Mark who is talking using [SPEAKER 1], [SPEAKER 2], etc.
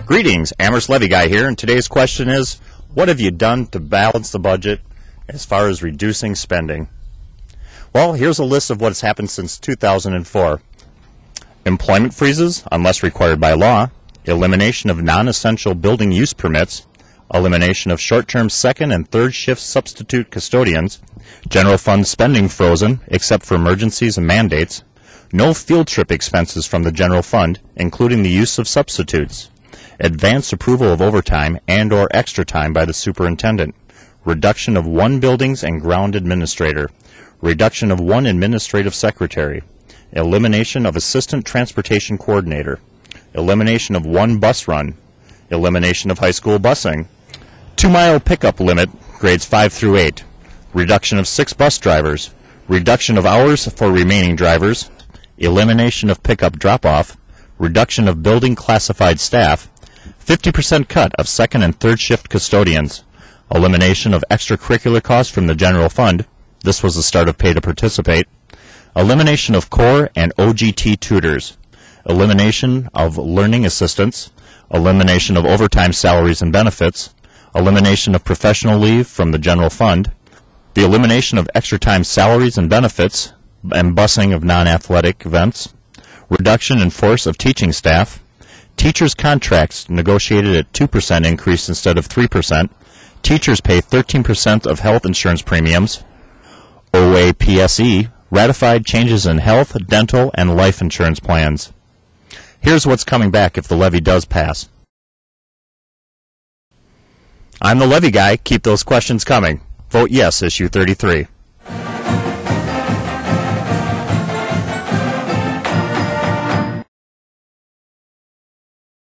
[SPEAKER 1] Greetings, Amherst Levy Guy here, and today's question is, what have you done to balance the budget as far as reducing spending? Well, here's a list of what's happened since 2004. Employment freezes, unless required by law, elimination of non-essential building use permits, elimination of short-term second and third shift substitute custodians, general fund spending frozen except for emergencies and mandates, no field trip expenses from the general fund, including the use of substitutes, advance approval of overtime and or extra time by the superintendent, reduction of 1 buildings and ground administrator, reduction of 1 administrative secretary, elimination of assistant transportation coordinator, elimination of 1 bus run, elimination of high school busing, 2-mile pickup limit, grades 5 through 8, reduction of 6 bus drivers, reduction of hours for remaining drivers, elimination of pickup drop-off, reduction of building classified staff, 50% cut of second and third shift custodians, elimination of extracurricular costs from the general fund, this was the start of pay to participate, elimination of core and OGT tutors, elimination of learning assistants, elimination of overtime salaries and benefits, elimination of professional leave from the general fund, the elimination of extra time salaries and benefits and busing of non-athletic events, reduction in force of teaching staff, teachers' contracts negotiated at 2% increase instead of 3%. Teachers pay 13% of health insurance premiums. OAPSE ratified changes in health, dental, and life insurance plans. Here's what's coming back if the levy does pass. I'm the Levy Guy. Keep those questions coming. Vote yes, issue 33.